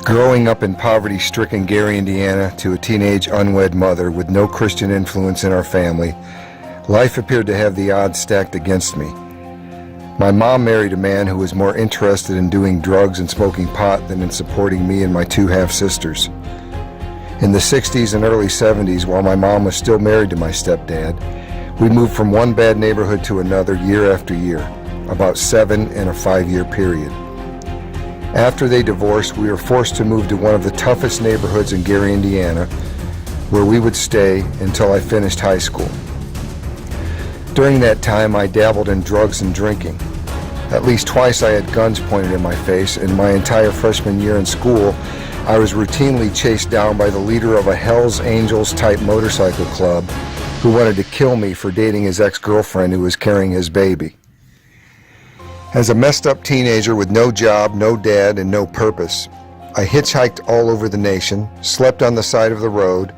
Growing up in poverty-stricken Gary, Indiana, to a teenage unwed mother with no Christian influence in our family, life appeared to have the odds stacked against me. My mom married a man who was more interested in doing drugs and smoking pot than in supporting me and my two half-sisters. In the 60s and early 70s, while my mom was still married to my stepdad, we moved from one bad neighborhood to another year after year, about 7 in a 5-year period. After they divorced, we were forced to move to one of the toughest neighborhoods in Gary, Indiana, where we would stay until I finished high school. During that time, I dabbled in drugs and drinking. At least twice I had guns pointed in my face, and my entire freshman year in school, I was routinely chased down by the leader of a Hells Angels type motorcycle club who wanted to kill me for dating his ex-girlfriend who was carrying his baby. As a messed up teenager with no job, no dad, and no purpose, I hitchhiked all over the nation, slept on the side of the road,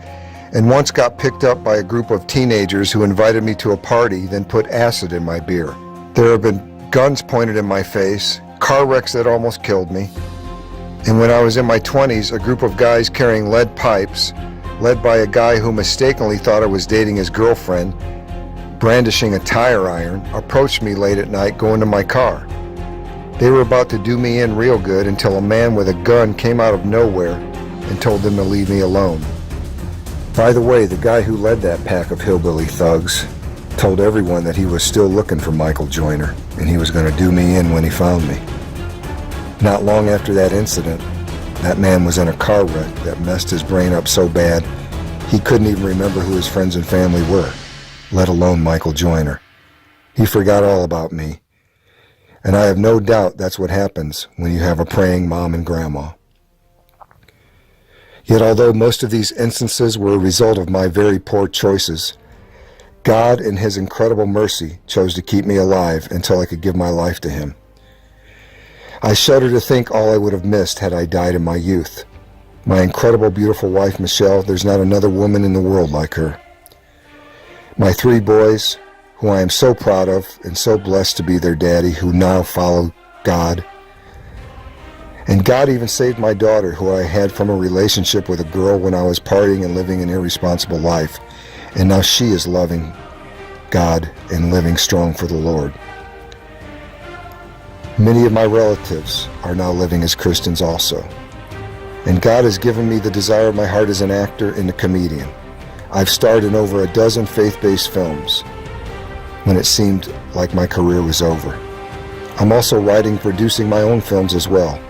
and once got picked up by a group of teenagers who invited me to a party, then put acid in my beer. There have been guns pointed in my face, car wrecks that almost killed me, and when I was in my 20s, a group of guys carrying lead pipes, led by a guy who mistakenly thought I was dating his girlfriend, brandishing a tire iron, approached me late at night going to my car. They were about to do me in real good until a man with a gun came out of nowhere and told them to leave me alone. By the way, the guy who led that pack of hillbilly thugs told everyone that he was still looking for Michael Joyner and he was going to do me in when he found me. Not long after that incident, that man was in a car wreck that messed his brain up so bad he couldn't even remember who his friends and family were, let alone Michael Joyner. He forgot all about me. And I have no doubt that's what happens when you have a praying mom and grandma. Yet although most of these instances were a result of my very poor choices, God in His incredible mercy chose to keep me alive until I could give my life to Him. I shudder to think all I would have missed had I died in my youth. My incredible, beautiful wife, Michelle, there's not another woman in the world like her. My 3 boys, who I am so proud of and so blessed to be their daddy, who now follow God. And God even saved my daughter, who I had from a relationship with a girl when I was partying and living an irresponsible life. And now she is loving God and living strong for the Lord. Many of my relatives are now living as Christians also. And God has given me the desire of my heart as an actor and a comedian. I've starred in over a dozen faith-based films when it seemed like my career was over. I'm also writing and producing my own films as well.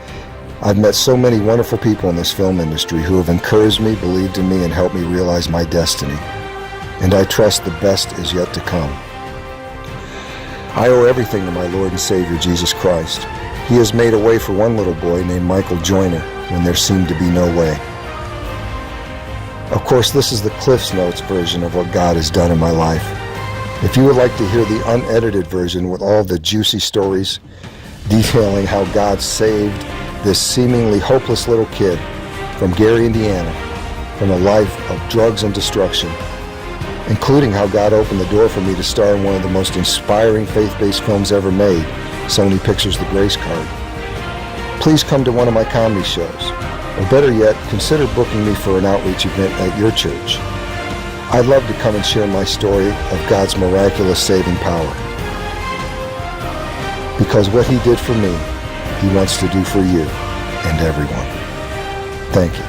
I've met so many wonderful people in this film industry who have encouraged me, believed in me, and helped me realize my destiny. And I trust the best is yet to come. I owe everything to my Lord and Savior, Jesus Christ. He has made a way for one little boy named Michael Joyner when there seemed to be no way. Of course, this is the Cliff's Notes version of what God has done in my life. If you would like to hear the unedited version with all the juicy stories detailing how God saved this seemingly hopeless little kid from Gary, Indiana, from a life of drugs and destruction, including how God opened the door for me to star in one of the most inspiring faith-based films ever made, Sony Pictures' The Grace Card, please come to one of my comedy shows. Or better yet, consider booking me for an outreach event at your church. I'd love to come and share my story of God's miraculous saving power. Because what He did for me, He wants to do for you and everyone. Thank you.